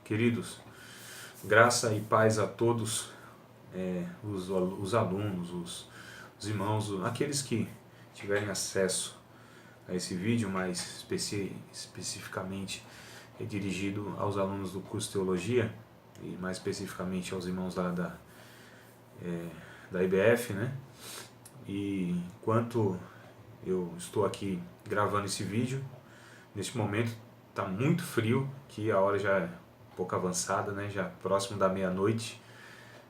Queridos, graça e paz a todos, os alunos, os irmãos, aqueles que tiverem acesso a esse vídeo, mais especificamente é dirigido aos alunos do curso de Teologia e mais especificamente aos irmãos da IBF, né? E enquanto eu estou aqui gravando esse vídeo, neste momento está muito frio, que a hora já é um pouco avançada, né? Já próximo da meia-noite,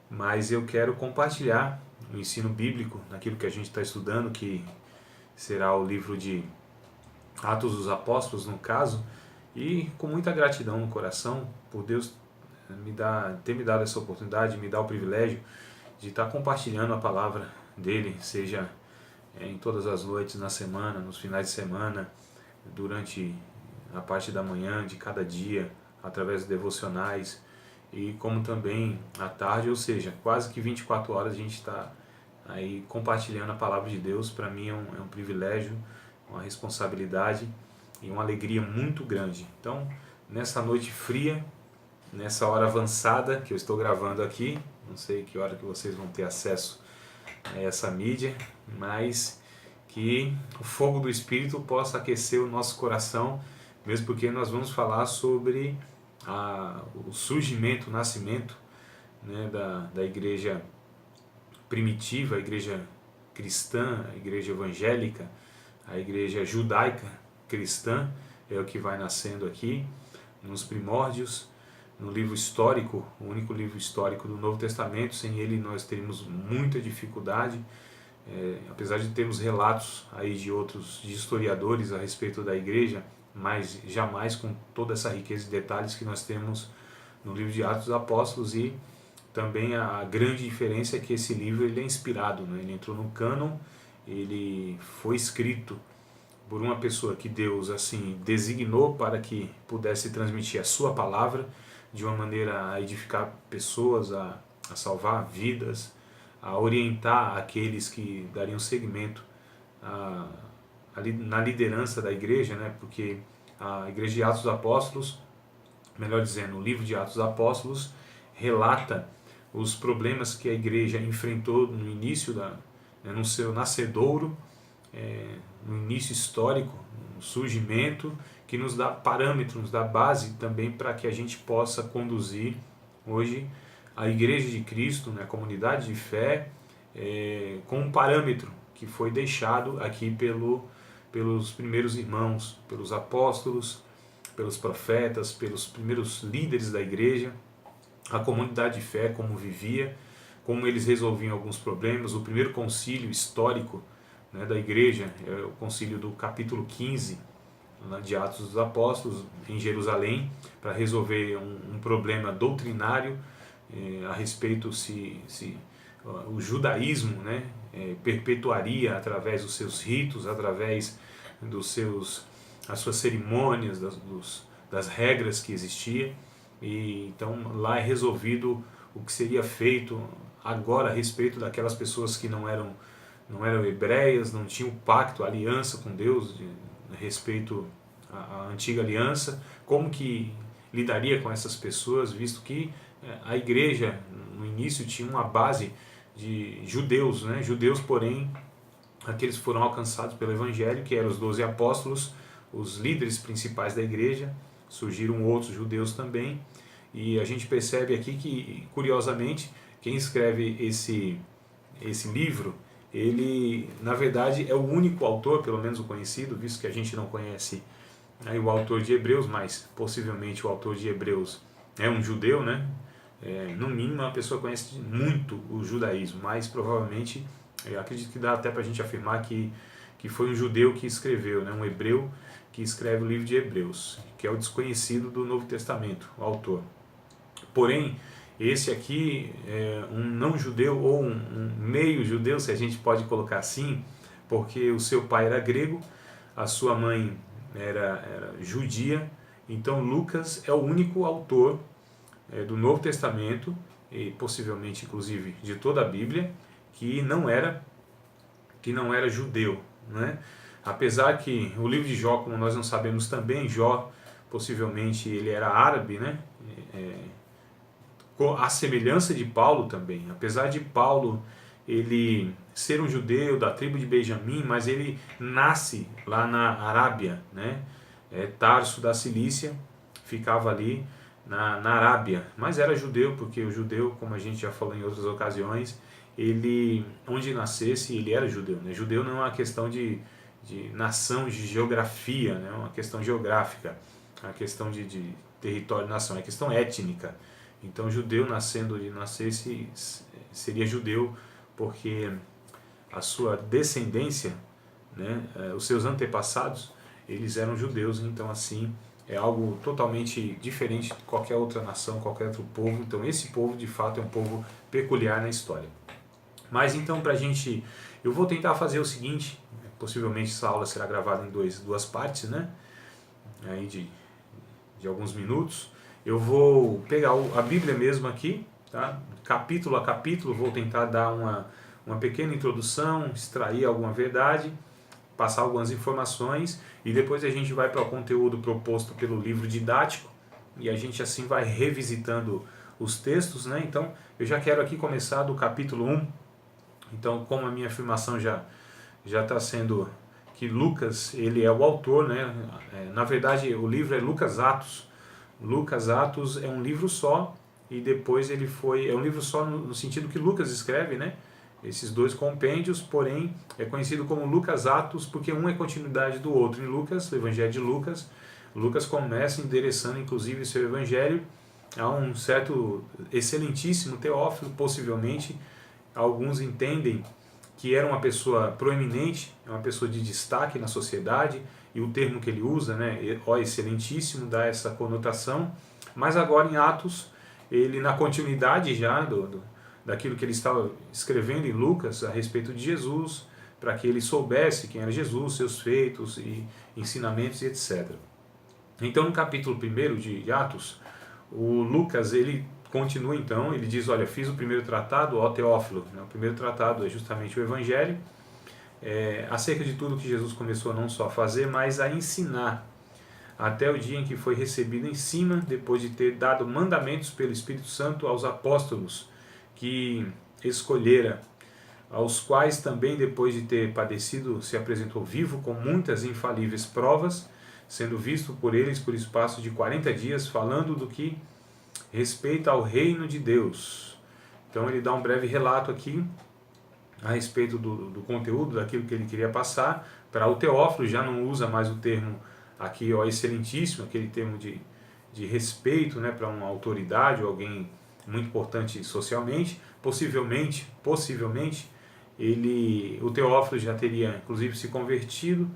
mas eu quero compartilhar o ensino bíblico naquilo que a gente está estudando, que será o livro de Atos dos Apóstolos, no caso, e com muita gratidão no coração por Deus ter me dado essa oportunidade, me dar o privilégio de estar compartilhando a palavra dele, seja em todas as noites na semana, nos finais de semana, durante a parte da manhã de cada dia, através dos devocionais, e como também à tarde, ou seja, quase que 24 horas a gente está aí compartilhando a palavra de Deus. Para mim é um privilégio, uma responsabilidade e uma alegria muito grande. Então, nessa noite fria, nessa hora avançada que eu estou gravando aqui, não sei que hora que vocês vão ter acesso a essa mídia, mas que o fogo do Espírito possa aquecer o nosso coração, mesmo porque nós vamos falar sobre o surgimento, o nascimento, né, da igreja primitiva, a igreja cristã, a igreja evangélica, a igreja judaica cristã, é o que vai nascendo aqui, nos primórdios, no livro histórico, o único livro histórico do Novo Testamento. Sem ele nós teríamos muita dificuldade, apesar de termos relatos aí de historiadores a respeito da igreja, mas jamais com toda essa riqueza de detalhes que nós temos no livro de Atos dos Apóstolos. E também a grande diferença é que esse livro ele é inspirado, né? Ele entrou no cânon, ele foi escrito por uma pessoa que Deus assim designou para que pudesse transmitir a sua palavra de uma maneira a edificar pessoas, a salvar vidas, a orientar aqueles que dariam seguimento na liderança da igreja, né? Porque a igreja de Atos dos Apóstolos, melhor dizendo, o livro de Atos dos Apóstolos relata os problemas que a igreja enfrentou no início, no seu nascedouro, no início histórico, no surgimento, que nos dá parâmetro, nos dá base também para que a gente possa conduzir hoje a Igreja de Cristo, né, a comunidade de fé, com um parâmetro que foi deixado aqui pelos primeiros irmãos, pelos apóstolos, pelos profetas, pelos primeiros líderes da igreja, a comunidade de fé, como vivia, como eles resolviam alguns problemas. O primeiro concílio histórico, né, da igreja é o concílio do capítulo 15 de Atos dos Apóstolos, em Jerusalém, para resolver um problema doutrinário a respeito se o judaísmo, né, perpetuaria através dos seus ritos, através as suas cerimônias, das regras que existiam. E então lá é resolvido o que seria feito agora a respeito daquelas pessoas que não eram hebreias, não tinham pacto, aliança com Deus, a respeito à antiga aliança, como que lidaria com essas pessoas, visto que a igreja no início tinha uma base de judeus, né? Judeus, porém, aqueles que foram alcançados pelo Evangelho, que eram os 12 apóstolos, os líderes principais da igreja. Surgiram outros judeus também, e a gente percebe aqui que, curiosamente, quem escreve esse livro, ele, na verdade, é o único autor, pelo menos o conhecido, visto que a gente não conhece aí o autor de Hebreus, mas possivelmente o autor de Hebreus é um judeu, né? No mínimo, uma pessoa conhece muito o judaísmo, mas provavelmente, eu acredito que dá até para a gente afirmar que foi um judeu que escreveu, né? Um hebreu que escreve o livro de Hebreus, que é o desconhecido do Novo Testamento, o autor. Porém, esse aqui é um não-judeu, ou um meio-judeu, se a gente pode colocar assim, porque o seu pai era grego, a sua mãe era judia. Então Lucas é o único autor do Novo Testamento, e possivelmente inclusive de toda a Bíblia, que não era judeu, né? Apesar que o livro de Jó, como nós não sabemos também, Jó possivelmente ele era árabe, né? a semelhança de Paulo também, apesar de Paulo ele ser um judeu da tribo de Benjamim, mas ele nasce lá na Arábia, né? Tarso da Cilícia ficava ali na Arábia, mas era judeu, porque o judeu, como a gente já falou em outras ocasiões, ele, onde nascesse, ele era judeu, né? Judeu não é uma questão de nação, de geografia, né? É uma questão geográfica, é uma questão de território, nação, é uma questão étnica. Então, judeu nascendo de nascesse seria judeu porque a sua descendência, né, os seus antepassados, eles eram judeus, então assim é algo totalmente diferente de qualquer outra nação, qualquer outro povo. Então esse povo de fato é um povo peculiar na história. Mas então eu vou tentar fazer o seguinte, possivelmente essa aula será gravada em duas partes, né, aí de alguns minutos. Eu vou pegar a Bíblia mesmo aqui, tá? Capítulo a capítulo, vou tentar dar uma pequena introdução, extrair alguma verdade, passar algumas informações e depois a gente vai para o conteúdo proposto pelo livro didático e a gente assim vai revisitando os textos, né? Então eu já quero aqui começar do capítulo 1. Então, como a minha afirmação já está sendo que Lucas, ele é o autor, né? Na verdade o livro é Lucas Atos. Lucas Atos é um livro só e depois é um livro só no sentido que Lucas escreve, né? Esses dois compêndios, porém é conhecido como Lucas Atos porque um é continuidade do outro. Em Lucas, o Evangelho de Lucas, Lucas começa endereçando inclusive seu Evangelho a um certo excelentíssimo Teófilo, possivelmente alguns entendem que era uma pessoa proeminente, uma pessoa de destaque na sociedade, e o termo que ele usa, né, ó excelentíssimo, dá essa conotação, mas agora em Atos, ele na continuidade já daquilo que ele estava escrevendo em Lucas a respeito de Jesus, para que ele soubesse quem era Jesus, seus feitos e ensinamentos e etc. Então no capítulo 1 de Atos, o Lucas ele continua então, ele diz, olha, fiz o primeiro tratado, ó Teófilo, né, o primeiro tratado é justamente o Evangelho, acerca de tudo que Jesus começou não só a fazer, mas a ensinar, até o dia em que foi recebido em cima, depois de ter dado mandamentos pelo Espírito Santo aos apóstolos que escolhera, aos quais também depois de ter padecido se apresentou vivo com muitas infalíveis provas, sendo visto por eles por espaço de 40 dias, falando do que respeita ao reino de Deus. Então ele dá um breve relato aqui a respeito do conteúdo, daquilo que ele queria passar. Para o Teófilo já não usa mais o termo aqui, ó, excelentíssimo, aquele termo de respeito, né, para uma autoridade ou alguém muito importante socialmente. Possivelmente o Teófilo já teria inclusive se convertido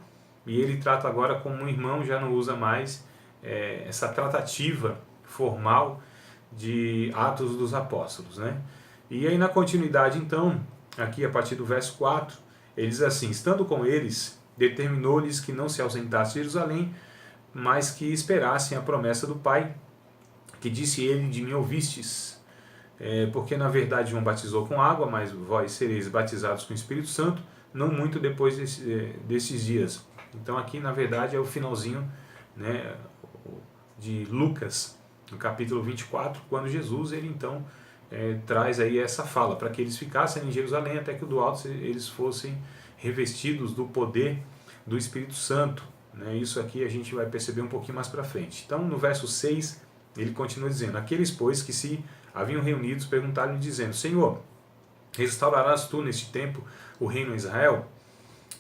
e ele trata agora como um irmão, já não usa mais essa tratativa formal de Atos dos Apóstolos, né? E aí na continuidade então, aqui a partir do verso 4, ele diz assim, estando com eles, determinou-lhes que não se ausentassem de Jerusalém, mas que esperassem a promessa do Pai, que disse ele, de mim ouvistes, porque na verdade João batizou com água, mas vós sereis batizados com o Espírito Santo, não muito depois desses dias. Então aqui na verdade é o finalzinho, né, de Lucas, no capítulo 24, quando Jesus ele então traz aí essa fala, para que eles ficassem em Jerusalém até que do alto eles fossem revestidos do poder do Espírito Santo, né? Isso aqui a gente vai perceber um pouquinho mais para frente. Então no verso 6 ele continua dizendo, aqueles pois que se haviam reunidos perguntaram-lhe dizendo, Senhor, restaurarás tu neste tempo o reino a Israel?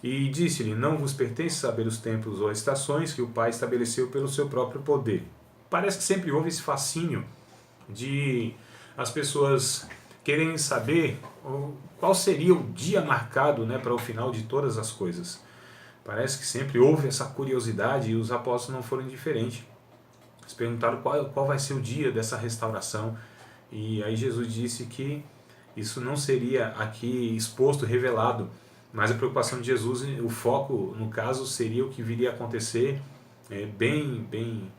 E disse-lhe, não vos pertence saber os tempos ou estações que o Pai estabeleceu pelo seu próprio poder. Parece que sempre houve esse fascínio de as pessoas querem saber qual seria o dia marcado, né, para o final de todas as coisas. Parece que sempre houve essa curiosidade e os apóstolos não foram diferentes. Eles perguntaram qual vai ser o dia dessa restauração. E aí Jesus disse que isso não seria aqui exposto, revelado, mas a preocupação de Jesus, o foco no caso seria o que viria a acontecer em bem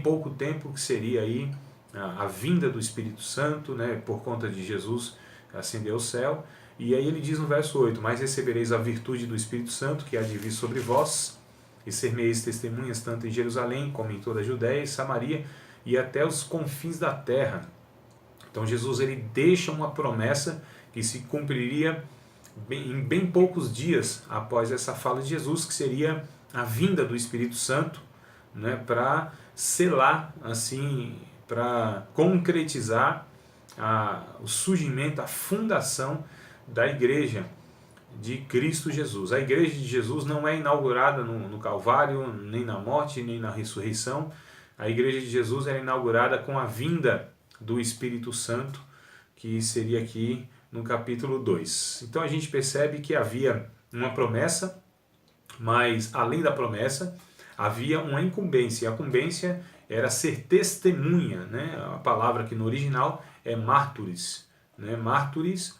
pouco tempo, que seria aí a vinda do Espírito Santo, né, por conta de Jesus ascender ao céu. E aí ele diz no verso 8, mas recebereis a virtude do Espírito Santo, que há de vir sobre vós, e ser-me-eis testemunhas tanto em Jerusalém como em toda a Judéia e Samaria e até os confins da terra. Então Jesus ele deixa uma promessa que se cumpriria em bem poucos dias após essa fala de Jesus, que seria a vinda do Espírito Santo, né, para selar, assim, para concretizar o surgimento, a fundação da igreja de Cristo Jesus. A igreja de Jesus não é inaugurada no Calvário, nem na morte, nem na ressurreição. A igreja de Jesus é inaugurada com a vinda do Espírito Santo, que seria aqui no capítulo 2. Então a gente percebe que havia uma promessa, mas além da promessa, havia uma incumbência. A incumbência era ser testemunha, né? A palavra que no original é mártires, né? Mártires,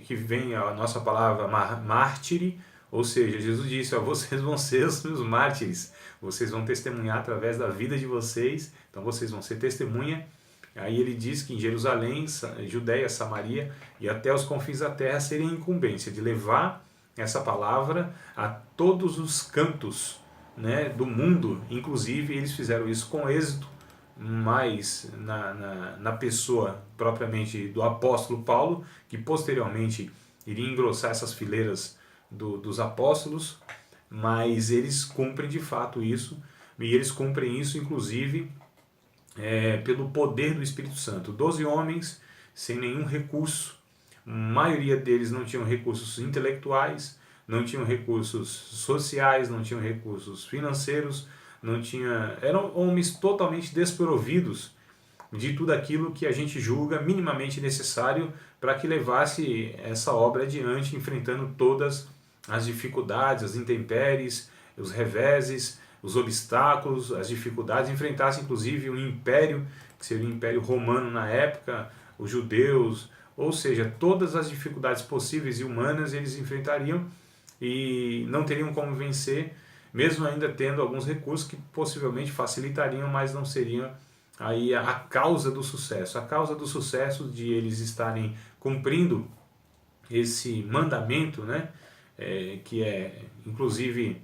que vem a nossa palavra mártire, ou seja, Jesus disse, vocês vão ser os meus mártires, vocês vão testemunhar através da vida de vocês, então vocês vão ser testemunha. Aí ele diz que em Jerusalém, Judéia, Samaria e até os confins da terra seria a incumbência de levar essa palavra a todos os cantos, né, do mundo. Inclusive eles fizeram isso com êxito, mas na pessoa propriamente do apóstolo Paulo, que posteriormente iria engrossar essas fileiras dos apóstolos, mas eles cumprem de fato isso, e eles cumprem isso inclusive pelo poder do Espírito Santo. 12 homens sem nenhum recurso, a maioria deles não tinham recursos intelectuais, não tinham recursos sociais, não tinham recursos financeiros, eram homens totalmente desprovidos de tudo aquilo que a gente julga minimamente necessário para que levasse essa obra adiante, enfrentando todas as dificuldades, as intempéries, os reveses, os obstáculos, as dificuldades, enfrentasse inclusive um império, que seria o Império Romano na época, os judeus, ou seja, todas as dificuldades possíveis e humanas eles enfrentariam e não teriam como vencer, mesmo ainda tendo alguns recursos que possivelmente facilitariam, mas não seriam aí a causa do sucesso. A causa do sucesso de eles estarem cumprindo esse mandamento, né, que inclusive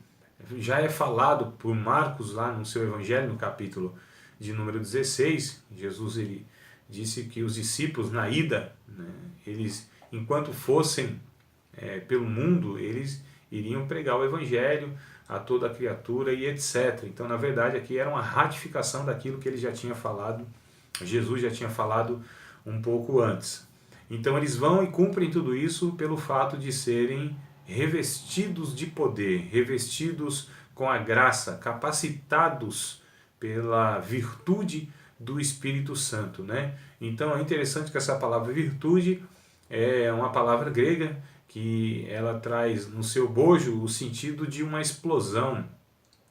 já é falado por Marcos lá no seu evangelho, no capítulo de número 16, Jesus ele disse que os discípulos na ida, né, eles enquanto fossem pelo mundo, eles iriam pregar o evangelho a toda a criatura e etc. Então, na verdade, aqui era uma ratificação daquilo que ele já tinha falado, Jesus já tinha falado um pouco antes. Então, eles vão e cumprem tudo isso pelo fato de serem revestidos de poder, revestidos com a graça, capacitados pela virtude do Espírito Santo, né? Então, é interessante que essa palavra virtude é uma palavra grega que ela traz no seu bojo o sentido de uma explosão,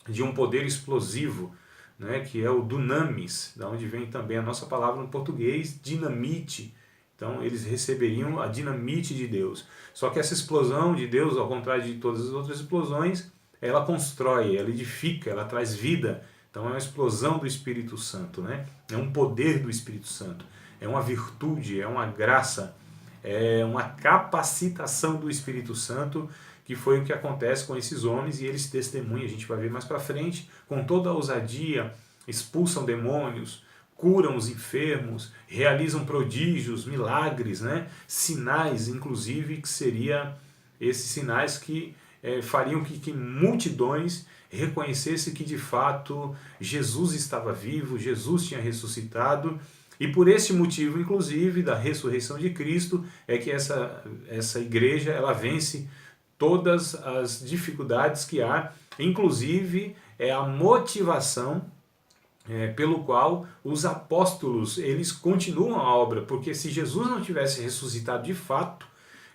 de um poder explosivo, né, que é o dunamis, da onde vem também a nossa palavra no português, dinamite. Então eles receberiam a dinamite de Deus. Só que essa explosão de Deus, ao contrário de todas as outras explosões, ela constrói, ela edifica, ela traz vida. Então é uma explosão do Espírito Santo, né? É um poder do Espírito Santo, é uma virtude, é uma graça, é uma capacitação do Espírito Santo, que foi o que acontece com esses homens, e eles testemunham, a gente vai ver mais para frente, com toda a ousadia, expulsam demônios, curam os enfermos, realizam prodígios, milagres, né? Sinais, inclusive, que seriam esses sinais que fariam que multidões reconhecessem que de fato Jesus estava vivo, Jesus tinha ressuscitado. E por esse motivo, inclusive, da ressurreição de Cristo, é que essa igreja ela vence todas as dificuldades que há, inclusive é a motivação pelo qual os apóstolos eles continuam a obra, porque se Jesus não tivesse ressuscitado de fato,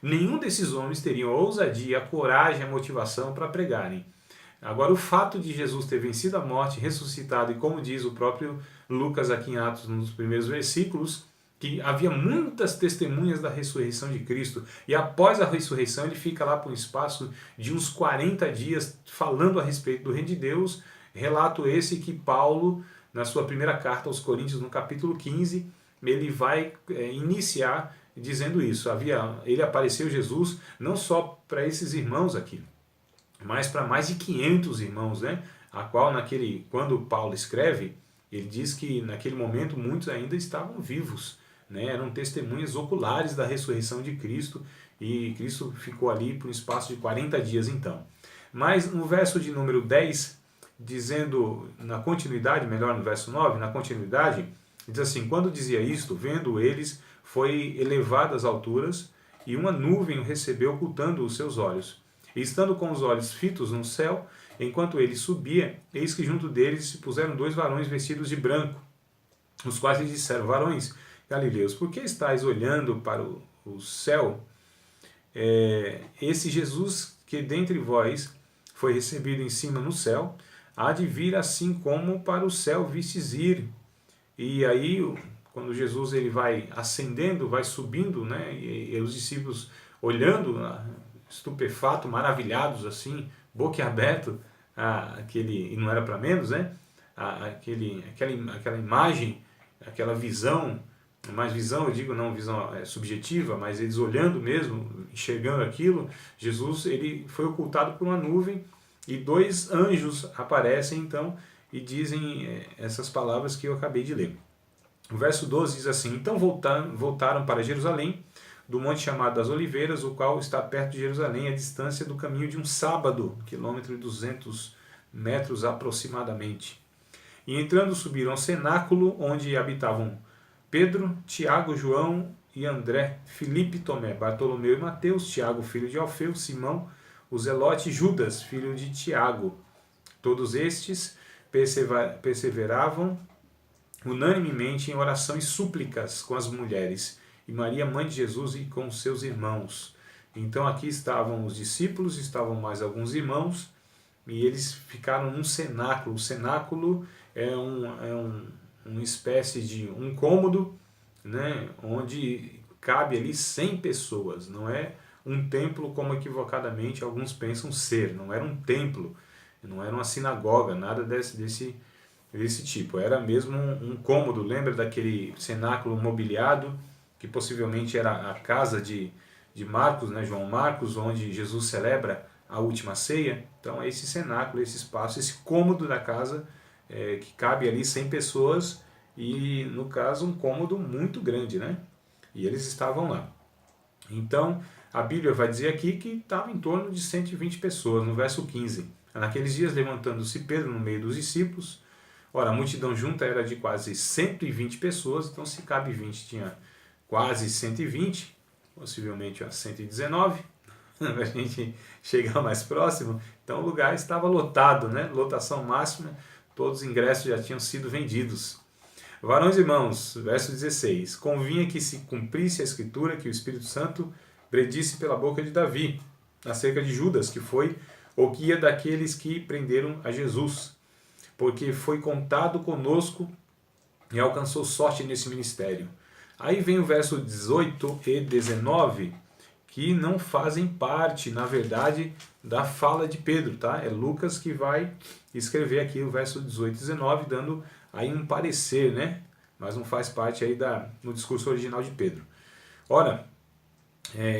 nenhum desses homens teriam a ousadia, a coragem, a motivação para pregarem. Agora, o fato de Jesus ter vencido a morte, ressuscitado, e como diz o próprio Lucas aqui em Atos, nos primeiros versículos, que havia muitas testemunhas da ressurreição de Cristo, e após a ressurreição ele fica lá por um espaço de uns 40 dias falando a respeito do reino de Deus, relato esse que Paulo, na sua primeira carta aos Coríntios, no capítulo 15, ele vai iniciar dizendo isso. Ele apareceu Jesus não só para esses irmãos aqui, mas para mais de 500 irmãos, né? A qual quando Paulo escreve, ele diz que naquele momento muitos ainda estavam vivos, né? Eram testemunhas oculares da ressurreição de Cristo, e Cristo ficou ali por um espaço de 40 dias então. Mas no verso de número 10, dizendo na continuidade, melhor no verso 9, na continuidade, diz assim: quando dizia isto, vendo eles, foi elevado às alturas, e uma nuvem o recebeu, ocultando os seus olhos. E estando com os olhos fitos no céu, enquanto ele subia, eis que junto deles se puseram 2 varões vestidos de branco, os quais lhe disseram: varões galileus, por que estáis olhando para o céu? Esse Jesus que dentre vós foi recebido em cima no céu, há de vir assim como para o céu vistes ir. E aí, quando Jesus ele vai ascendendo, vai subindo, né, e os discípulos olhando, estupefato, maravilhados, assim, boquiaberto, e não era para menos, né, aquela imagem, aquela visão, mais visão, eu digo, não visão subjetiva, mas eles olhando mesmo, enxergando aquilo. Jesus ele foi ocultado por uma nuvem, e 2 anjos aparecem então e dizem essas palavras que eu acabei de ler. O verso 12 diz assim: então voltaram para Jerusalém, do monte chamado das Oliveiras, o qual está perto de Jerusalém, a distância do caminho de um sábado, 1,2 km aproximadamente. E entrando subiram ao cenáculo, onde habitavam Pedro, Tiago, João e André, Filipe, Tomé, Bartolomeu e Mateus, Tiago, filho de Alfeu, Simão, o Zelote, Judas, filho de Tiago. Todos estes perseveravam unanimemente em oração e súplicas com as mulheres, e Maria, mãe de Jesus, e com seus irmãos. Então aqui estavam os discípulos, estavam mais alguns irmãos, e eles ficaram num cenáculo. O cenáculo é uma espécie de um cômodo, né, onde cabe ali 100 pessoas. Não é um templo como equivocadamente alguns pensam ser. Não era um templo, não era uma sinagoga, nada desse tipo. Era mesmo um cômodo. Lembra daquele cenáculo mobiliado, que possivelmente era a casa de Marcos, né, João Marcos, onde Jesus celebra a última ceia? Então é esse cenáculo, esse espaço, esse cômodo da casa, que cabe ali 100 pessoas, e no caso um cômodo muito grande, né? E eles estavam lá. Então a Bíblia vai dizer aqui que estava em torno de 120 pessoas, no verso 15. Naqueles dias, levantando-se Pedro no meio dos discípulos. Ora, a multidão junta era de quase 120 pessoas, então se cabe 20, tinha quase 120, possivelmente 119, para a gente chegar mais próximo. Então o lugar estava lotado, né? Lotação máxima, todos os ingressos já tinham sido vendidos. Varões e irmãos, verso 16, convinha que se cumprisse a escritura que o Espírito Santo predisse pela boca de Davi, acerca de Judas, que foi o guia daqueles que prenderam a Jesus, porque foi contado conosco e alcançou sorte nesse ministério. Aí vem o verso 18 e 19, que não fazem parte, na verdade, da fala de Pedro, tá? É Lucas que vai escrever aqui o verso 18 e 19, dando aí um parecer, né? Mas não faz parte aí no discurso original de Pedro. Ora,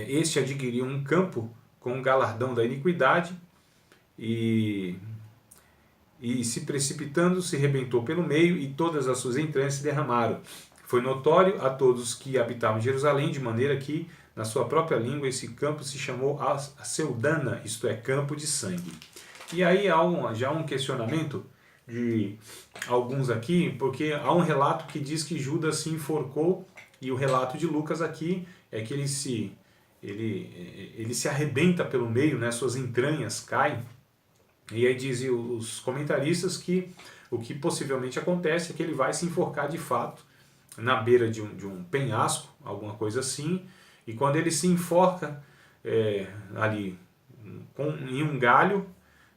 este adquiriu um campo com o galardão da iniquidade, e se precipitando se rebentou pelo meio, e todas as suas entranhas se derramaram. Foi notório a todos que habitavam em Jerusalém, de maneira que, na sua própria língua, esse campo se chamou Aceldana, isto é, campo de sangue. E aí há já um questionamento de alguns aqui, porque há um relato que diz que Judas se enforcou, e o relato de Lucas aqui é que ele se arrebenta pelo meio, né, suas entranhas caem. E aí dizem os comentaristas que o que possivelmente acontece é que ele vai se enforcar de fato na beira de um penhasco, alguma coisa assim, e quando ele se enforca ali em um galho,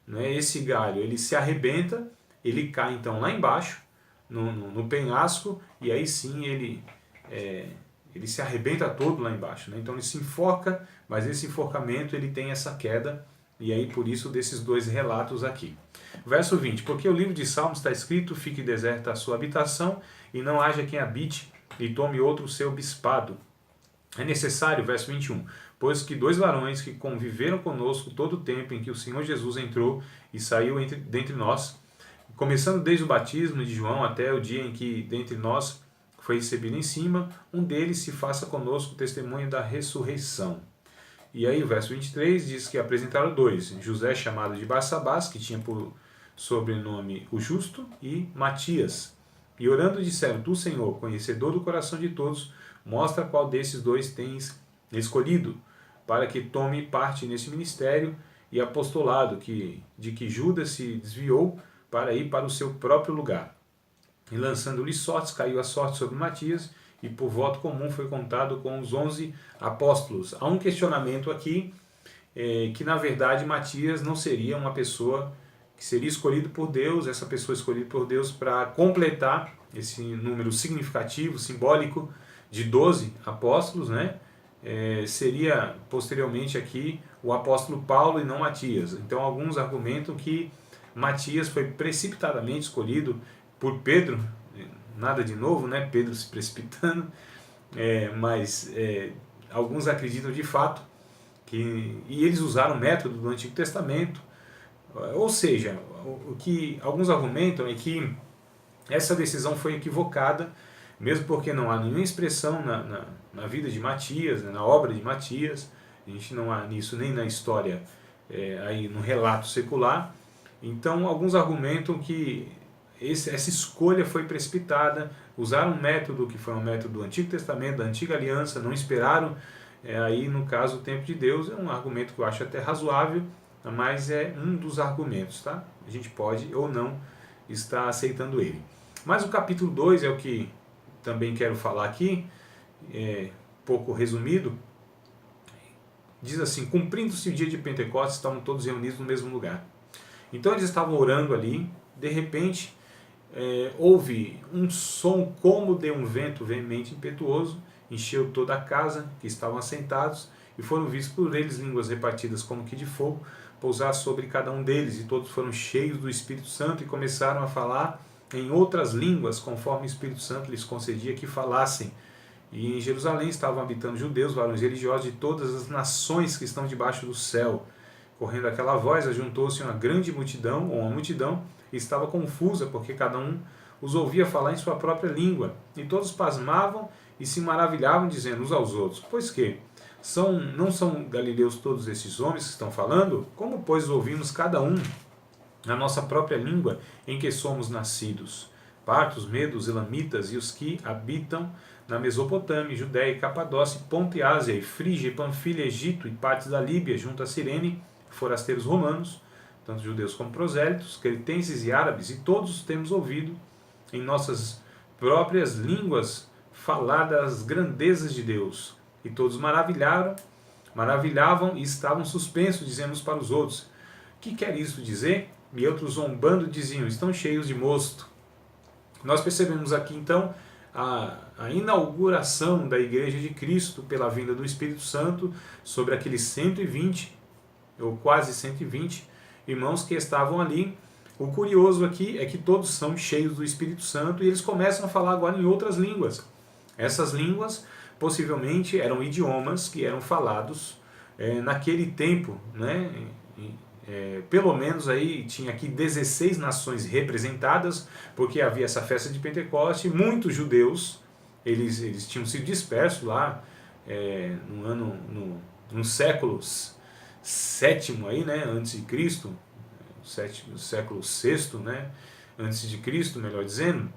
né, esse galho ele se arrebenta, ele cai então lá embaixo, no penhasco, e aí sim ele se arrebenta todo lá embaixo, né? Então ele se enforca, mas esse enforcamento ele tem essa queda, e aí por isso desses 2 relatos aqui. Verso 20, porque o livro de Salmos está escrito: fique deserta a sua habitação, e não haja quem habite, e tome outro o seu bispado. É necessário, verso 21, pois que 2 varões que conviveram conosco todo o tempo em que o Senhor Jesus entrou e saiu dentre nós, começando desde o batismo de João até o dia em que dentre nós foi recebido em cima, um deles se faça conosco testemunho da ressurreição. E aí o verso 23 diz que apresentaram 2, José chamado de Barsabás, que tinha por sobrenome o Justo, e Matias. E orando disseram, tu, Senhor, conhecedor do coração de todos, mostra qual desses 2 tens escolhido, para que tome parte nesse ministério e apostolado de que Judas se desviou para ir para o seu próprio lugar. E lançando-lhe sortes, caiu a sorte sobre Matias, e por voto comum foi contado com os 11 apóstolos. Há um questionamento aqui, que na verdade Matias não seria uma pessoa que seria escolhido por Deus, essa pessoa escolhida por Deus para completar esse número significativo, simbólico, de 12 apóstolos, né? Seria posteriormente aqui o apóstolo Paulo e não Matias. Então alguns argumentam que Matias foi precipitadamente escolhido por Pedro, nada de novo, né? Pedro se precipitando, mas alguns acreditam de fato que, e eles usaram o método do Antigo Testamento, ou seja, o que alguns argumentam é que essa decisão foi equivocada, mesmo porque não há nenhuma expressão na vida de Matias, né, na obra de Matias, a gente não há nisso nem na história, aí no relato secular. Então alguns argumentam que essa escolha foi precipitada, usaram um método que foi um método do Antigo Testamento, da Antiga Aliança, não esperaram, aí no caso o tempo de Deus. É um argumento que eu acho até razoável, mas é um dos argumentos, tá? A gente pode ou não estar aceitando ele. Mas o capítulo 2 é o que também quero falar aqui, pouco resumido. Diz assim, cumprindo-se o dia de Pentecostes, estavam todos reunidos no mesmo lugar. Então eles estavam orando ali, de repente houve um som como de um vento veemente e impetuoso, encheu toda a casa que estavam assentados, e foram vistos por eles línguas repartidas como que de fogo, pousar sobre cada um deles, e todos foram cheios do Espírito Santo e começaram a falar em outras línguas, conforme o Espírito Santo lhes concedia que falassem. E em Jerusalém estavam habitando judeus, varões religiosos de todas as nações que estão debaixo do céu. Correndo aquela voz, ajuntou-se uma grande multidão, ou uma multidão, e estava confusa, porque cada um os ouvia falar em sua própria língua. E todos pasmavam e se maravilhavam, dizendo uns aos outros, pois que? Não são galileus todos esses homens que estão falando? Como, pois, ouvimos cada um na nossa própria língua em que somos nascidos? Partos, medos, elamitas e os que habitam na Mesopotâmia, Judéia, Capadócia, Ponto e Ásia, e Frígia, Panfilha, Egito e partes da Líbia, junto a Cirene, forasteiros romanos, tanto judeus como prosélitos, cretenses e árabes, e todos temos ouvido em nossas próprias línguas falar das grandezas de Deus. E todos maravilhavam e estavam suspensos, dizendo uns para os outros, que quer isso dizer? E outros zombando diziam, estão cheios de mosto. Nós percebemos aqui então a inauguração da Igreja de Cristo pela vinda do Espírito Santo sobre aqueles 120, ou quase 120 irmãos que estavam ali. O curioso aqui é que todos são cheios do Espírito Santo e eles começam a falar agora em outras línguas. Essas línguas possivelmente eram idiomas que eram falados naquele tempo, né? Pelo menos aí tinha aqui 16 nações representadas, porque havia essa festa de Pentecoste. Muitos judeus, eles tinham sido dispersos lá no século sétimo aí, né, antes de Cristo, século VI, né, antes de Cristo, melhor dizendo,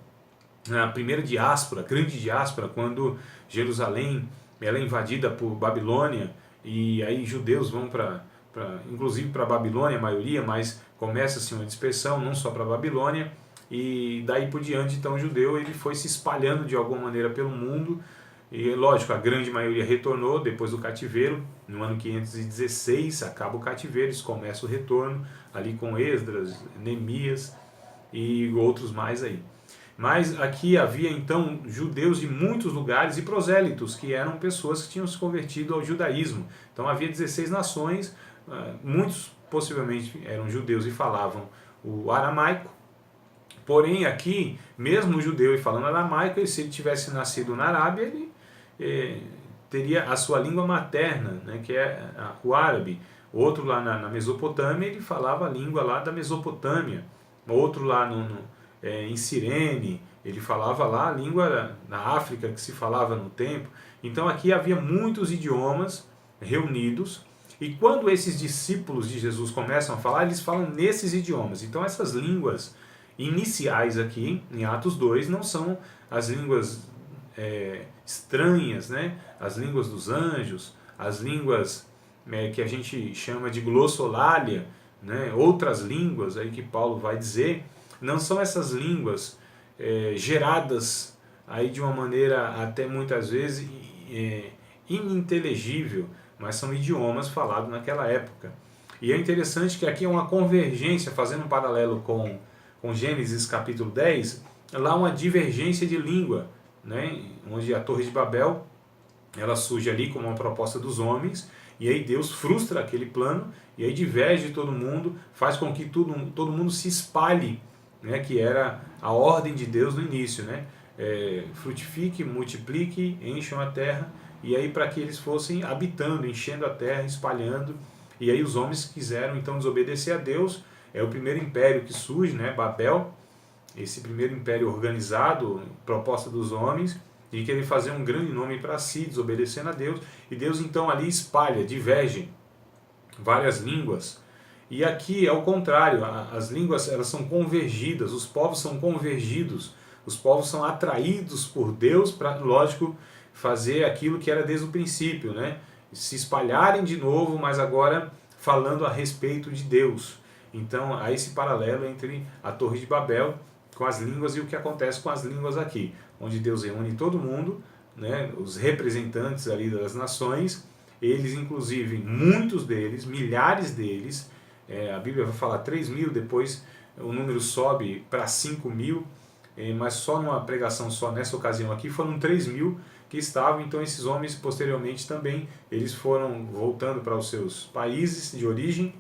a primeira diáspora, grande diáspora, quando Jerusalém ela é invadida por Babilônia, e aí judeus vão inclusive para Babilônia, a maioria, mas começa-se uma dispersão, não só para Babilônia, e daí por diante, então, o judeu ele foi se espalhando de alguma maneira pelo mundo, e lógico, a grande maioria retornou depois do cativeiro. No ano 516 acaba o cativeiro, eles começam o retorno, ali com Esdras, Neemias e outros mais aí. Mas aqui havia então judeus de muitos lugares e prosélitos, que eram pessoas que tinham se convertido ao judaísmo. Então havia 16 nações, muitos possivelmente eram judeus e falavam o aramaico. Porém aqui, mesmo o judeu e falando aramaico, se ele tivesse nascido na Arábia, ele teria a sua língua materna, né, que é o árabe. Outro lá na Mesopotâmia, ele falava a língua lá da Mesopotâmia. Outro lá em Cirene, ele falava lá a língua na África que se falava no tempo. Então aqui havia muitos idiomas reunidos, e quando esses discípulos de Jesus começam a falar, eles falam nesses idiomas. Então essas línguas iniciais aqui, em Atos 2, não são as línguas estranhas, né? As línguas dos anjos, as línguas que a gente chama de glossolalia, né? Outras línguas aí que Paulo vai dizer, não são essas línguas geradas aí de uma maneira até muitas vezes ininteligível, mas são idiomas falados naquela época. E é interessante que aqui é uma convergência, fazendo um paralelo com Gênesis capítulo 10, lá uma divergência de língua, né? Onde a Torre de Babel ela surge ali como uma proposta dos homens, e aí Deus frustra aquele plano, e aí diverge todo mundo, faz com que todo mundo se espalhe, né? Que era a ordem de Deus no início, né? Frutifique, multiplique, encham a terra, e aí para que eles fossem habitando, enchendo a terra, espalhando, e aí os homens quiseram então desobedecer a Deus. É o primeiro império que surge, né? Babel, esse primeiro império organizado, proposta dos homens, de querer fazer um grande nome para si, desobedecendo a Deus, e Deus então ali espalha, divergem várias línguas. E aqui é o contrário, as línguas elas são convergidas, os povos são convergidos, os povos são atraídos por Deus para, lógico, fazer aquilo que era desde o princípio, né? Se espalharem de novo, mas agora falando a respeito de Deus. Então há esse paralelo entre a Torre de Babel com as línguas e o que acontece com as línguas aqui, onde Deus reúne todo mundo, né, os representantes ali das nações, eles inclusive, muitos deles, milhares deles, a Bíblia vai falar 3.000, depois o número sobe para 5.000, mas só numa pregação só nessa ocasião aqui foram 3.000 que estavam. Então esses homens posteriormente também, eles foram voltando para os seus países de origem,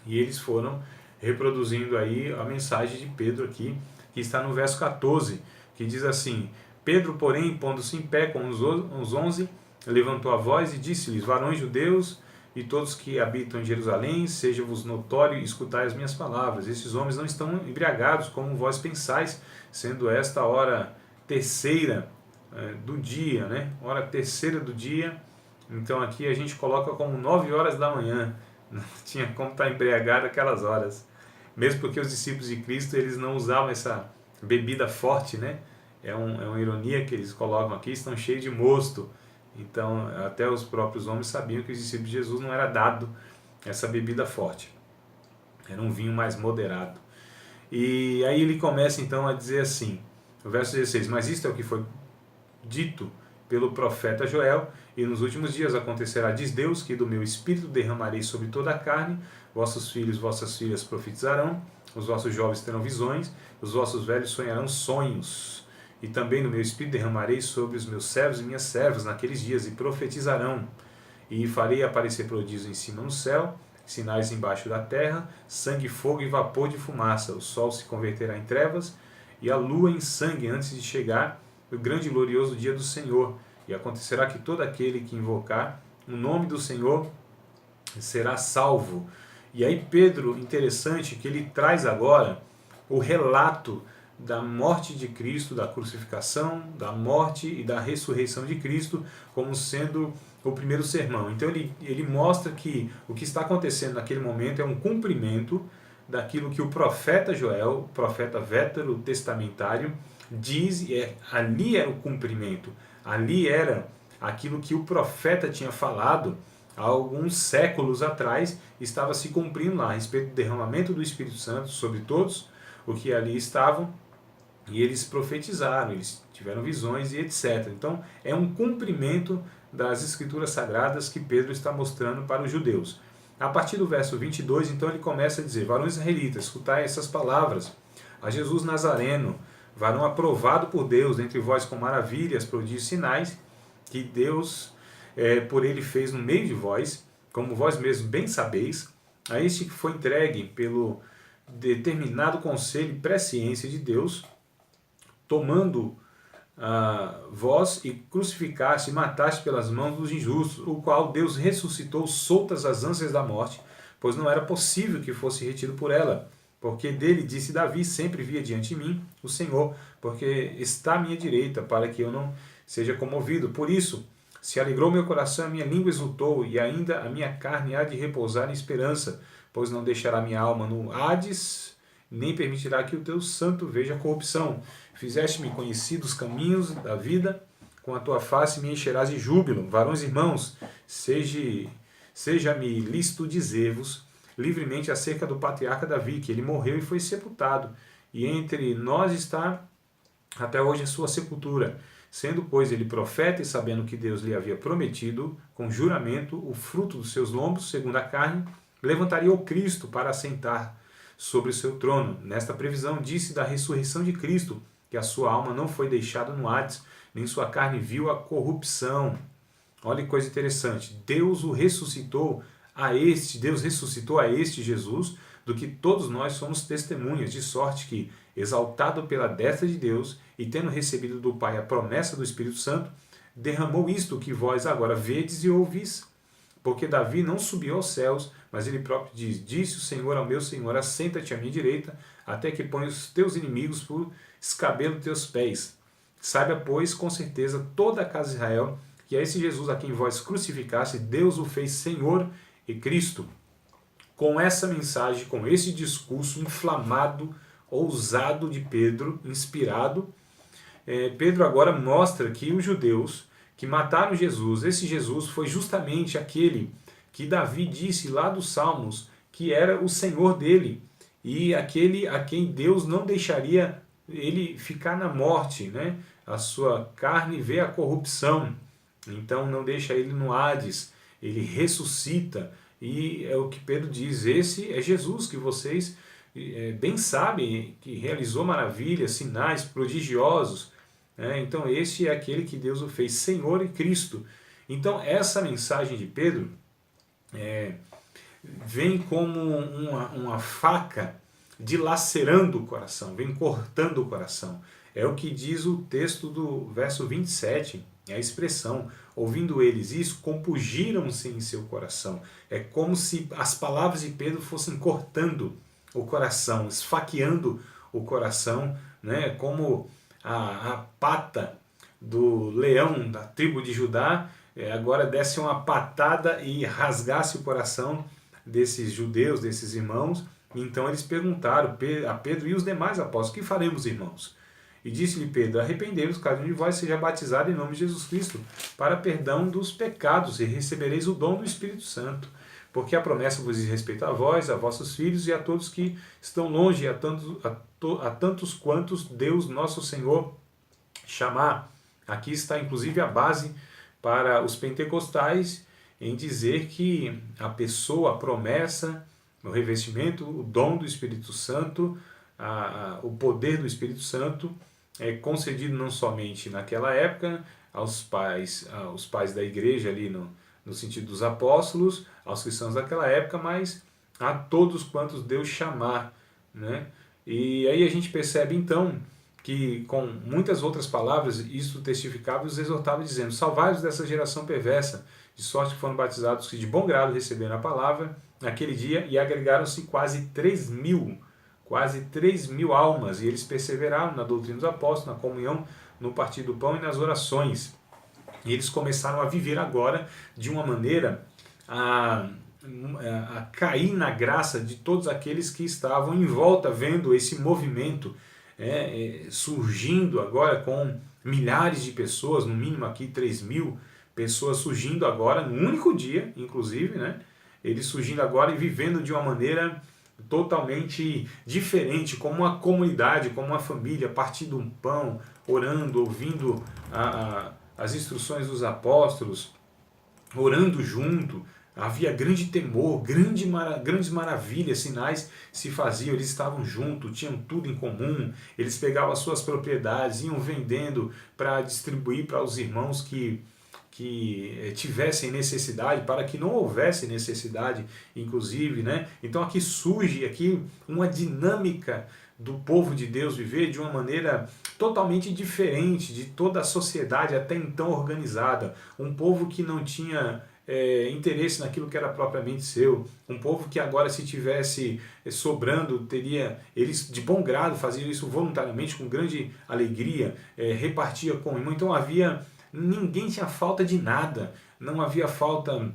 e eles foram reproduzindo aí a mensagem de Pedro aqui, que está no verso 14, que diz assim: Pedro, porém, pondo-se em pé com os 11, levantou a voz e disse-lhes: varões judeus e todos que habitam em Jerusalém, seja-vos notório e escutai as minhas palavras. Esses homens não estão embriagados, como vós pensais, sendo esta hora terceira do dia, né? Hora terceira do dia. Então aqui a gente coloca como 9 horas da manhã. Não tinha como estar embriagado aquelas horas. Mesmo porque os discípulos de Cristo, eles não usavam essa bebida forte, né? É uma ironia que eles colocam aqui, estão cheios de mosto. Então, até os próprios homens sabiam que os discípulos de Jesus não era dado essa bebida forte. Era um vinho mais moderado. E aí ele começa então a dizer assim, no verso 16: mas isto é o que foi dito pelo profeta Joel: e nos últimos dias acontecerá, diz Deus, que do meu espírito derramarei sobre toda a carne, vossos filhos e vossas filhas profetizarão, os vossos jovens terão visões, os vossos velhos sonharão sonhos, e também do meu espírito derramarei sobre os meus servos e minhas servas naqueles dias, e profetizarão, e farei aparecer prodígios em cima no céu, sinais embaixo da terra, sangue, fogo e vapor de fumaça. O sol se converterá em trevas e a lua em sangue antes de chegar o grande e glorioso dia do Senhor. E acontecerá que todo aquele que invocar o nome do Senhor será salvo. E aí Pedro, interessante que ele traz agora o relato da morte de Cristo, da crucificação, da morte e da ressurreição de Cristo como sendo o primeiro sermão. Então ele mostra que o que está acontecendo naquele momento é um cumprimento daquilo que o profeta Joel, o profeta veterotestamentário, diz, ali era o cumprimento, ali era aquilo que o profeta tinha falado há alguns séculos atrás, estava se cumprindo lá a respeito do derramamento do Espírito Santo sobre todos o que ali estavam, e eles profetizaram, eles tiveram visões e etc. Então é um cumprimento das Escrituras Sagradas que Pedro está mostrando para os judeus. A partir do verso 22, então ele começa a dizer: varões israelitas, escutai essas palavras, a Jesus Nazareno, varão aprovado por Deus entre vós com maravilhas, prodígios e sinais, que Deus por ele fez no meio de vós, como vós mesmos bem sabeis, a este que foi entregue pelo determinado conselho e presciência de Deus, tomando vós e crucificaste e mataste pelas mãos dos injustos, o qual Deus ressuscitou soltas as ânsias da morte, pois não era possível que fosse retido por ela. Porque dele disse Davi, sempre via diante de mim o Senhor, porque está à minha direita, para que eu não seja comovido. Por isso, se alegrou meu coração, a minha língua exultou, e ainda a minha carne há de repousar em esperança, pois não deixará minha alma no Hades, nem permitirá que o teu santo veja a corrupção. Fizeste-me conhecido os caminhos da vida, com a tua face me encherás de júbilo. Varões irmãos, seja-me lícito dizer-vos livremente acerca do patriarca Davi, que ele morreu e foi sepultado, e entre nós está até hoje a sua sepultura. Sendo, pois, ele profeta e sabendo que Deus lhe havia prometido, com juramento, o fruto dos seus lombos, segundo a carne, levantaria o Cristo para assentar sobre o seu trono. Nesta previsão, disse da ressurreição de Cristo, que a sua alma não foi deixada no Hades, nem sua carne viu a corrupção. Olha que coisa interessante. Deus ressuscitou a este Jesus, do que todos nós somos testemunhas, de sorte que, exaltado pela destra de Deus, e tendo recebido do Pai a promessa do Espírito Santo, derramou isto que vós agora vedes e ouvis. Porque Davi não subiu aos céus, mas ele próprio diz, disse o Senhor ao meu Senhor, assenta-te à minha direita, até que ponha os teus inimigos por escabelo de teus pés. Saiba, pois, com certeza, toda a casa de Israel, que a esse Jesus a quem vós crucificaste, Deus o fez Senhor e Cristo. Com essa mensagem, com esse discurso inflamado, ousado de Pedro, inspirado, Pedro agora mostra que os judeus que mataram Jesus, esse Jesus foi justamente aquele que Davi disse lá dos Salmos que era o Senhor dele e aquele a quem Deus não deixaria ele ficar na morte, né? A sua carne vê a corrupção, então não deixa ele no Hades, ele ressuscita, e é o que Pedro diz, esse é Jesus que vocês bem sabem, que realizou maravilhas, sinais prodigiosos, né? Então esse é aquele que Deus o fez Senhor e Cristo. Então essa mensagem de Pedro vem como uma faca dilacerando o coração, vem cortando o coração. É o que diz o texto do verso 27, é a expressão, ouvindo eles isso, compungiram-se em seu coração. É como se as palavras de Pedro fossem cortando o coração, esfaqueando o coração, né? Como a pata do leão da tribo de Judá agora desse uma patada e rasgasse o coração desses judeus, desses irmãos. Então eles perguntaram a Pedro e os demais apóstolos, que faremos, irmãos? E disse-lhe Pedro, arrependei-vos, cada um de vós seja batizado em nome de Jesus Cristo, para perdão dos pecados, e recebereis o dom do Espírito Santo. Porque a promessa vos diz respeito a vós, a vossos filhos e a todos que estão longe, a tantos quantos Deus nosso Senhor chamar. Aqui está inclusive a base para os pentecostais em dizer que a pessoa, a promessa, o revestimento, o dom do Espírito Santo, o poder do Espírito Santo é concedido não somente naquela época aos pais da igreja ali no sentido dos apóstolos, aos cristãos daquela época, mas a todos quantos Deus chamar, né? E aí a gente percebe então que com muitas outras palavras isso testificava e os exortava dizendo, salvai-vos dessa geração perversa, de sorte que foram batizados que de bom grado receberam a palavra naquele dia, e agregaram-se quase 3 mil almas, e eles perseveraram na doutrina dos apóstolos, na comunhão, no partir do pão e nas orações. E eles começaram a viver agora de uma maneira a cair na graça de todos aqueles que estavam em volta, vendo esse movimento surgindo agora com milhares de pessoas, no mínimo aqui 3 mil pessoas surgindo agora, num único dia, inclusive, né? Eles surgindo agora e vivendo de uma maneira totalmente diferente, como uma comunidade, como uma família, partindo um pão, orando, ouvindo as instruções dos apóstolos, orando junto. Havia grande temor, grandes maravilhas, sinais se faziam, eles estavam juntos, tinham tudo em comum, eles pegavam as suas propriedades, iam vendendo para distribuir para os irmãos que tivessem necessidade, para que não houvesse necessidade, inclusive, né? Então aqui surge uma dinâmica do povo de Deus viver de uma maneira totalmente diferente de toda a sociedade até então organizada. Um povo que não tinha interesse naquilo que era propriamente seu. Um povo que agora, se tivesse sobrando, teria, eles de bom grado faziam isso voluntariamente, com grande alegria, repartia com o irmão. Então ninguém tinha falta de nada, não havia falta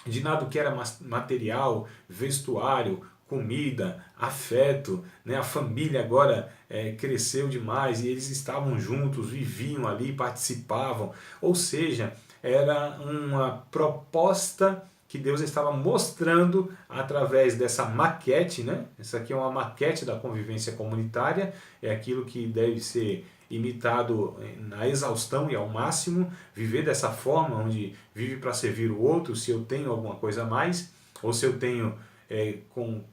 de nada que era material, vestuário, comida, afeto, né? A família agora cresceu demais e eles estavam juntos, viviam ali, participavam, ou seja, era uma proposta que Deus estava mostrando através dessa maquete, né? Essa aqui é uma maquete da convivência comunitária, é aquilo que deve ser imitado na exaustão e ao máximo, viver dessa forma, onde vive para servir o outro, se eu tenho alguma coisa a mais, ou se eu tenho com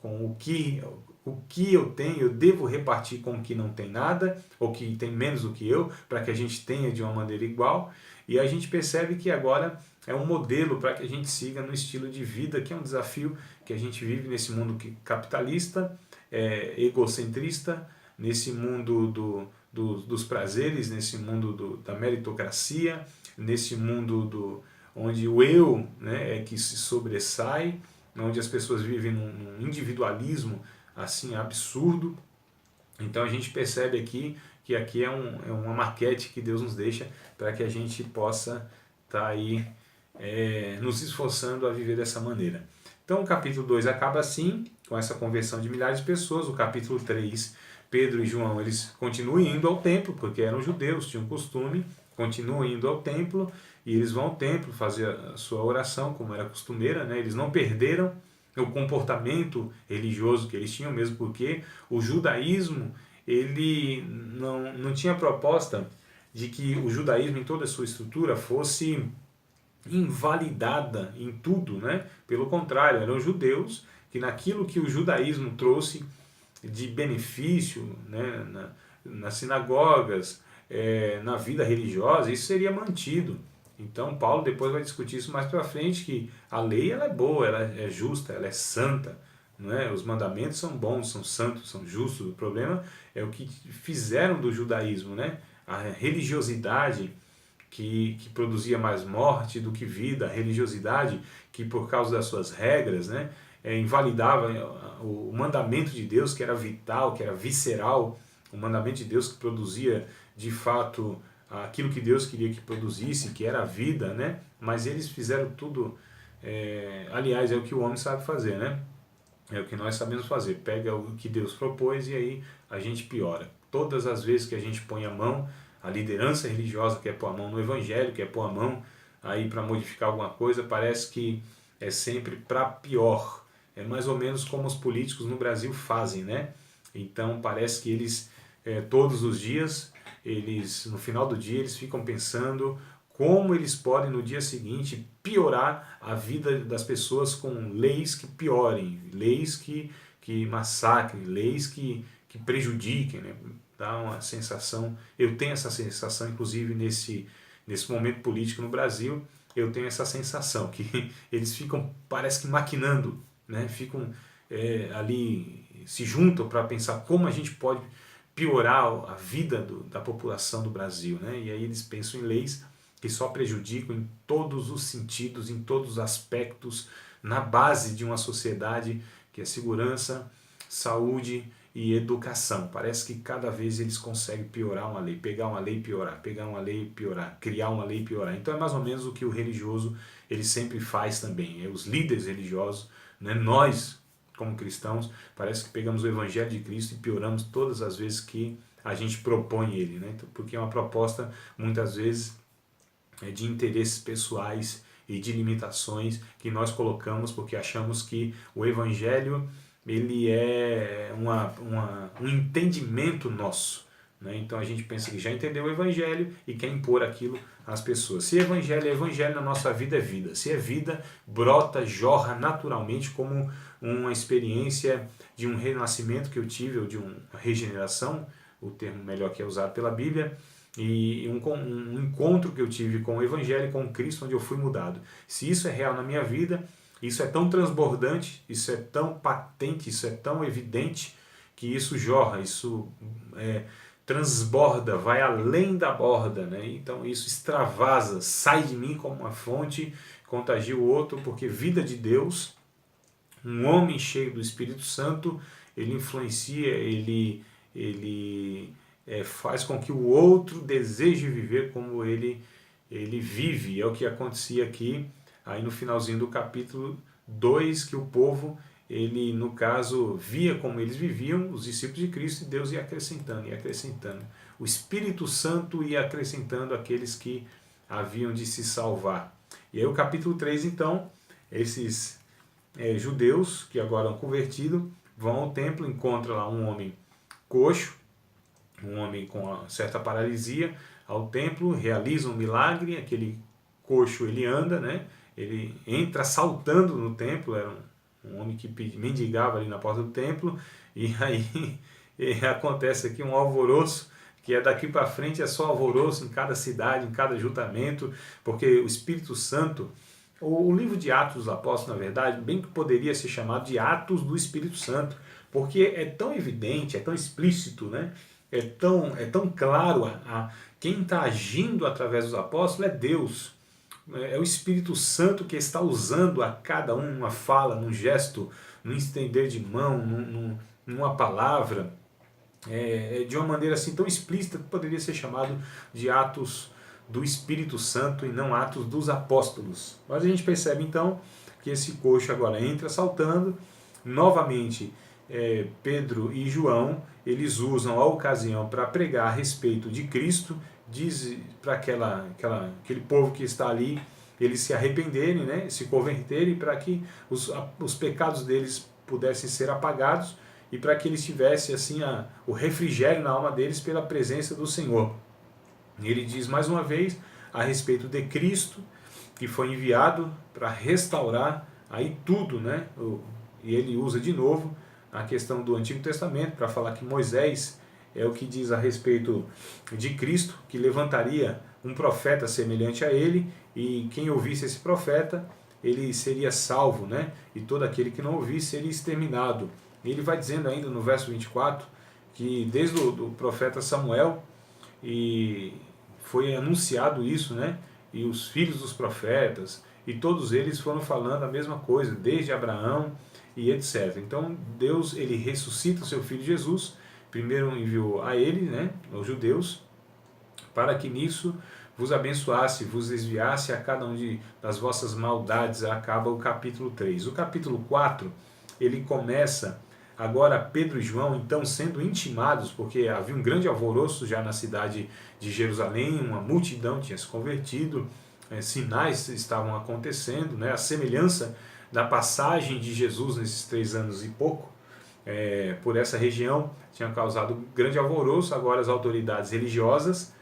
o que eu tenho, eu devo repartir com o que não tem nada, ou que tem menos do que eu, para que a gente tenha de uma maneira igual. E a gente percebe que agora é um modelo para que a gente siga no estilo de vida, que é um desafio que a gente vive nesse mundo capitalista, egocentrista, nesse mundo dos prazeres, nesse mundo da meritocracia, nesse mundo onde o eu, né, é que se sobressai, onde as pessoas vivem num individualismo assim absurdo. Então a gente percebe aqui que aqui é uma maquete que Deus nos deixa para que a gente possa estar aí nos esforçando a viver dessa maneira. Então o capítulo 2 acaba assim, com essa conversão de milhares de pessoas. O capítulo 3, Pedro e João, eles continuam indo ao templo, porque eram judeus, tinham costume, continuam indo ao templo, e eles vão ao templo fazer a sua oração, como era costumeira, né? Eles não perderam o comportamento religioso que eles tinham, mesmo porque o judaísmo, ele não tinha proposta de que o judaísmo, em toda a sua estrutura, fosse invalidada em tudo, né? Pelo contrário, eram judeus que naquilo que o judaísmo trouxe de benefício, né, nas sinagogas, na vida religiosa, isso seria mantido. Então Paulo depois vai discutir isso mais para frente, que a lei ela é boa, ela é justa, ela é santa, não é? Os mandamentos são bons, são santos, são justos. O problema é o que fizeram do judaísmo, né? A religiosidade que produzia mais morte do que vida, a religiosidade que por causa das suas regras, né, invalidava o mandamento de Deus, que era vital, que era visceral, o mandamento de Deus que produzia de fato aquilo que Deus queria que produzisse, que era a vida, né? Mas eles fizeram tudo, aliás, é o que o homem sabe fazer, né? É o que nós sabemos fazer, pega o que Deus propôs e aí a gente piora. Todas as vezes que a gente põe a mão, a liderança religiosa quer pôr a mão no evangelho, quer pôr a mão aí para modificar alguma coisa, parece que é sempre para pior. É mais ou menos como os políticos no Brasil fazem, né? Então parece que eles, todos os dias, no final do dia, eles ficam pensando como eles podem no dia seguinte piorar a vida das pessoas com leis que piorem, leis que massacrem, leis que prejudiquem, né? Dá uma sensação, eu tenho essa sensação, inclusive nesse momento político no Brasil, eu tenho essa sensação que eles ficam, parece que maquinando, né? Ficam ali, se juntam para pensar como a gente pode piorar a vida da população do Brasil, né? E aí eles pensam em leis que só prejudicam em todos os sentidos, em todos os aspectos, na base de uma sociedade que é segurança, saúde e educação. Parece que cada vez eles conseguem piorar uma lei, pegar uma lei e piorar, pegar uma lei e piorar, criar uma lei e piorar. Então é mais ou menos o que o religioso ele sempre faz também. Os líderes religiosos, né? Nós, como cristãos, parece que pegamos o evangelho de Cristo e pioramos todas as vezes que a gente propõe ele, né? Porque é uma proposta, muitas vezes, de interesses pessoais e de limitações que nós colocamos porque achamos que o evangelho ele é um entendimento nosso, né? Então a gente pensa que já entendeu o evangelho e quer impor aquilo às pessoas. Se evangelho é evangelho, na nossa vida é vida. Se é vida, brota, jorra naturalmente como uma experiência de um renascimento que eu tive, ou de uma regeneração, o termo melhor que é usado pela Bíblia, e um encontro que eu tive com o Evangelho, com Cristo, onde eu fui mudado. Se isso é real na minha vida, isso é tão transbordante, isso é tão patente, isso é tão evidente, que isso jorra, isso transborda, vai além da borda, né? Então isso extravasa, sai de mim como uma fonte, contagia o outro, porque vida de Deus, um homem cheio do Espírito Santo, ele influencia, ele faz com que o outro deseje viver como ele vive. É o que acontecia aqui, aí no finalzinho do capítulo 2, que o povo, ele no caso via como eles viviam, os discípulos de Cristo, e Deus ia acrescentando, ia acrescentando. O Espírito Santo ia acrescentando aqueles que haviam de se salvar. E aí o capítulo 3, então, esses judeus que agora são convertidos vão ao templo, encontram lá um homem coxo, um homem com uma certa paralisia, ao templo, realiza um milagre, aquele coxo ele anda, né? Ele entra saltando no templo, era um homem que mendigava ali na porta do templo, e aí acontece aqui um alvoroço, que é daqui para frente é só alvoroço em cada cidade, em cada ajuntamento, porque o Espírito Santo, o livro de Atos dos Apóstolos, na verdade, bem que poderia ser chamado de Atos do Espírito Santo, porque é tão evidente, é tão explícito, né? É tão claro, quem está agindo através dos apóstolos é Deus. É o Espírito Santo que está usando a cada um numa fala, num gesto, num estender de mão, numa palavra, de uma maneira assim tão explícita que poderia ser chamado de Atos do Espírito Santo e não Atos dos Apóstolos. Mas a gente percebe então que esse coxo agora entra saltando, novamente Pedro e João, eles usam a ocasião para pregar a respeito de Cristo, diz para aquele povo que está ali, eles se arrependerem, né, se converterem, para que os pecados deles pudessem ser apagados e para que eles tivessem assim o refrigério na alma deles pela presença do Senhor. Ele diz mais uma vez a respeito de Cristo, que foi enviado para restaurar aí tudo, né? E ele usa de novo a questão do Antigo Testamento para falar que Moisés é o que diz a respeito de Cristo, que levantaria um profeta semelhante a ele, e quem ouvisse esse profeta, ele seria salvo, né? E todo aquele que não ouvisse seria exterminado. E ele vai dizendo ainda no verso 24 que desde o profeta Samuel e foi anunciado isso, né? E os filhos dos profetas, e todos eles foram falando a mesma coisa, desde Abraão e etc. Então Deus, ele ressuscita o seu filho Jesus, primeiro enviou a ele, né, aos judeus, para que nisso vos abençoasse, vos desviasse a cada um das vossas maldades. Acaba o capítulo 3. O capítulo 4, ele começa agora Pedro e João, então, sendo intimados, porque havia um grande alvoroço já na cidade de Jerusalém, uma multidão tinha se convertido, sinais estavam acontecendo, né, a semelhança da passagem de Jesus nesses 3 anos e pouco, por essa região, tinha causado grande alvoroço. Agora as autoridades religiosas,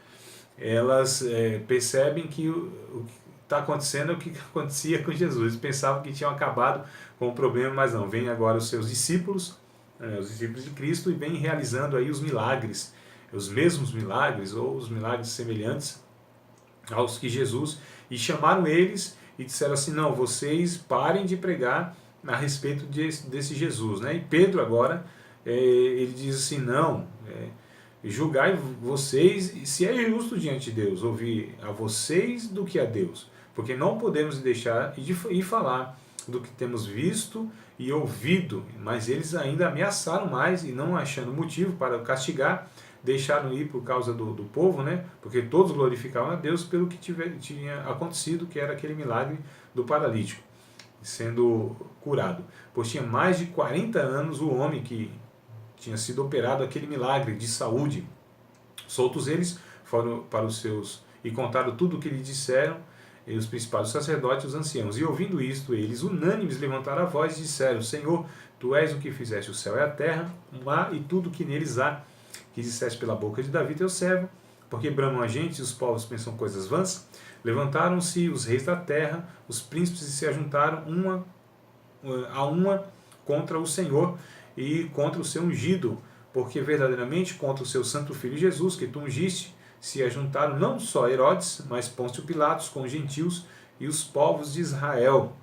elas percebem que o que está acontecendo é o que acontecia com Jesus. Eles pensavam que tinham acabado com o problema, mas não. Vem agora os seus discípulos, os discípulos de Cristo, e vem realizando aí os milagres, os mesmos milagres ou os milagres semelhantes aos que Jesus, e chamaram eles e disseram assim: não, vocês parem de pregar a respeito desse Jesus, né? E Pedro agora, ele diz assim: não, julgai vocês se é justo diante de Deus, ouvir a vocês do que a Deus, porque não podemos deixar de falar do que temos visto e ouvido. Mas eles ainda ameaçaram mais, e não achando motivo para castigar, deixaram ir por causa do povo, né? Porque todos glorificavam a Deus pelo que tinha acontecido, que era aquele milagre do paralítico sendo curado. Pois tinha mais de 40 anos o homem que tinha sido operado aquele milagre de saúde. Soltos eles, foram para os seus e contaram tudo o que lhe disseram, e os principais sacerdotes e os anciãos. E ouvindo isto, eles unânimes levantaram a voz e disseram: Senhor, tu és o que fizeste o céu e a terra, o mar e tudo o que neles há, que disseste pela boca de Davi teu servo, porque bramam a gente e os povos pensam coisas vãs. Levantaram-se os reis da terra, os príncipes, e se ajuntaram uma contra o Senhor e contra o seu ungido, porque verdadeiramente contra o seu santo filho Jesus, que tu ungiste, se ajuntaram não só Herodes, mas Pôncio Pilatos com os gentios e os povos de Israel,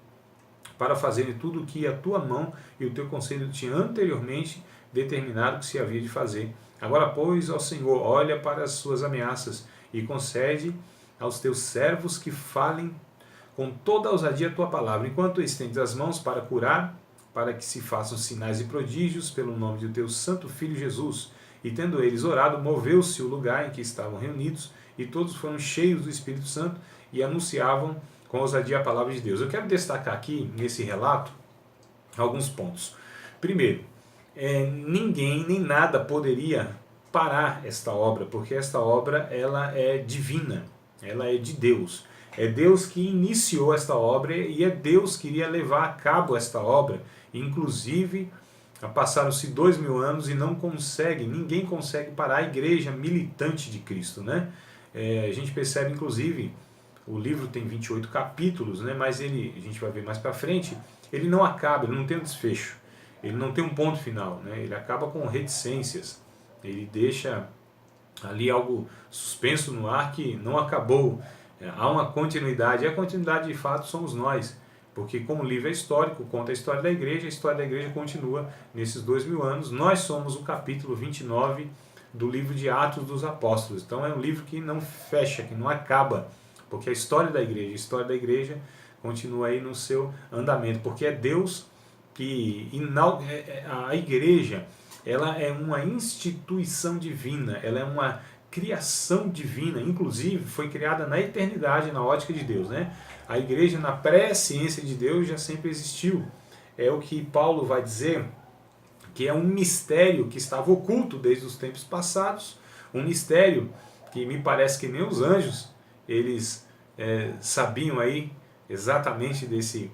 para fazerem tudo o que a tua mão e o teu conselho tinha anteriormente determinado que se havia de fazer. Agora, pois, ó Senhor, olha para as suas ameaças e concede aos teus servos que falem com toda a ousadia a tua palavra, enquanto estendes as mãos para curar, para que se façam sinais e prodígios pelo nome do teu santo Filho Jesus. E tendo eles orado, moveu-se o lugar em que estavam reunidos, e todos foram cheios do Espírito Santo e anunciavam com ousadia a palavra de Deus. Eu quero destacar aqui, nesse relato, alguns pontos. Primeiro, ninguém nem nada poderia parar esta obra, porque esta obra ela é divina, ela é de Deus. É Deus que iniciou esta obra e é Deus que iria levar a cabo esta obra. Inclusive, passaram-se 2000 anos e ninguém consegue parar a igreja militante de Cristo, né? A gente percebe, inclusive, o livro tem 28 capítulos, né? Mas a gente vai ver mais para frente, ele não acaba, ele não tem um desfecho, ele não tem um ponto final, né? Ele acaba com reticências, ele deixa ali algo suspenso no ar que não acabou. Há uma continuidade, e a continuidade de fato somos nós, porque como o livro é histórico, conta a história da igreja continua nesses 2000 anos, nós somos o capítulo 29 do livro de Atos dos Apóstolos, então é um livro que não fecha, que não acaba, porque a história da igreja continua aí no seu andamento, porque é Deus que a igreja, ela é uma instituição divina, ela é uma criação divina, inclusive foi criada na eternidade, na ótica de Deus, né? A igreja na pré-ciência de Deus já sempre existiu. É o que Paulo vai dizer, que é um mistério que estava oculto desde os tempos passados, um mistério que me parece que nem os anjos, eles sabiam aí exatamente desse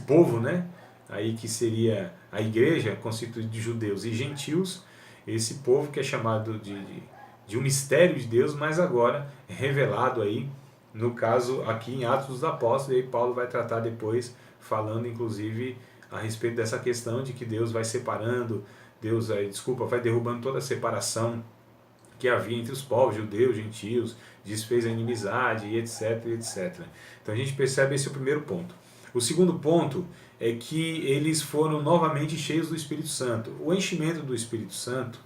povo, né? Aí que seria a igreja constituída de judeus e gentios, esse povo que é chamado de um mistério de Deus, mas agora revelado aí, no caso aqui em Atos dos Apóstolos, e aí Paulo vai tratar depois, falando inclusive a respeito dessa questão de que Deus vai separando, vai derrubando toda a separação que havia entre os povos, judeus, gentios, desfez a inimizade, e etc, etc. Então a gente percebe esse é o primeiro ponto. O segundo ponto é que eles foram novamente cheios do Espírito Santo. O enchimento do Espírito Santo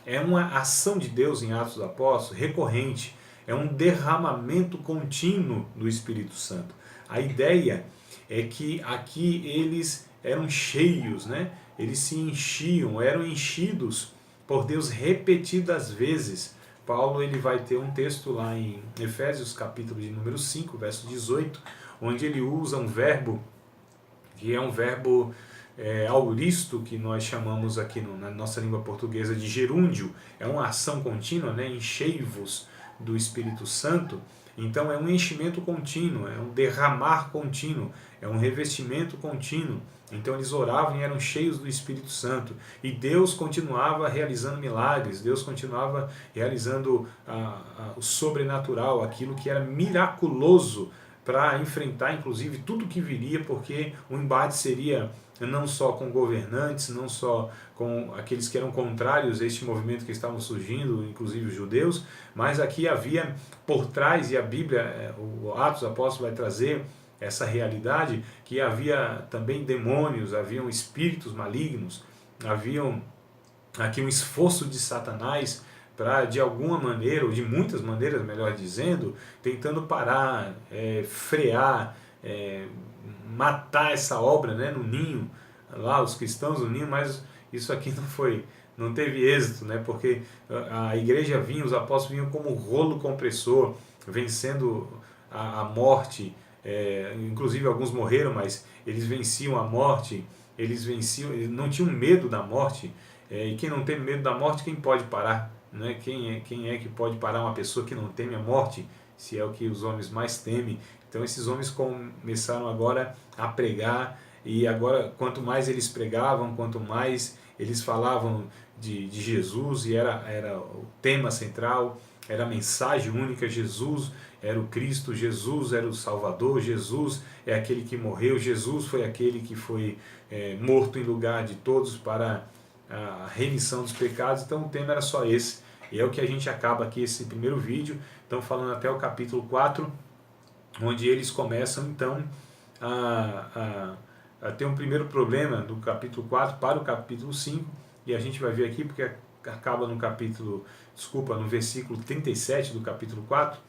é uma ação de Deus em Atos dos Apóstolos recorrente, é um derramamento contínuo do Espírito Santo. A ideia é que aqui eles eram cheios, né? Eles se enchiam, eram enchidos por Deus repetidas vezes. Paulo ele vai ter um texto lá em Efésios capítulo de número 5, verso 18, onde ele usa um verbo que é um verbo auristo, que nós chamamos aqui na nossa língua portuguesa de gerúndio, é uma ação contínua, né? Enchei-vos do Espírito Santo. Então é um enchimento contínuo, é um derramar contínuo, é um revestimento contínuo. Então eles oravam e eram cheios do Espírito Santo. E Deus continuava realizando milagres, Deus continuava realizando o sobrenatural, aquilo que era miraculoso para enfrentar inclusive tudo que viria, porque o embate seria não só com governantes, não só com aqueles que eram contrários a este movimento que estavam surgindo, inclusive os judeus, mas aqui havia por trás, e a Bíblia, o Atos dos Apóstolos vai trazer essa realidade, que havia também demônios, haviam espíritos malignos, haviam aqui um esforço de Satanás para, de alguma maneira, ou de muitas maneiras, melhor dizendo, tentando parar, frear, matar essa obra, né, no ninho, lá os cristãos no ninho, mas isso aqui não teve êxito, né, porque a igreja vinha, os apóstolos vinham como rolo compressor, vencendo a morte, inclusive alguns morreram, mas eles venciam a morte, eles não tinham medo da morte, e quem não tem medo da morte, quem pode parar? Né? Quem é que pode parar uma pessoa que não teme a morte, se é o que os homens mais temem? Então esses homens começaram agora a pregar, e agora quanto mais eles pregavam, quanto mais eles falavam de Jesus, e era o tema central, era a mensagem única, Jesus era o Cristo, Jesus era o Salvador, Jesus é aquele que morreu, Jesus foi aquele que foi morto em lugar de todos para a remissão dos pecados. Então o tema era só esse, e é o que a gente acaba aqui esse primeiro vídeo, então falando até o capítulo 4, onde eles começam então a tem um primeiro problema do capítulo 4 para o capítulo 5, e a gente vai ver aqui porque acaba no versículo 37 do capítulo 4,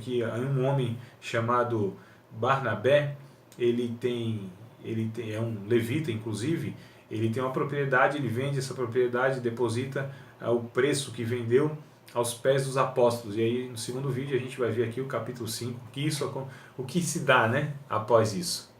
que um homem chamado Barnabé, é um levita, inclusive, ele tem uma propriedade, ele vende essa propriedade, deposita o preço que vendeu aos pés dos apóstolos. E aí no segundo vídeo a gente vai ver aqui o capítulo 5, o que se dá, né, após isso.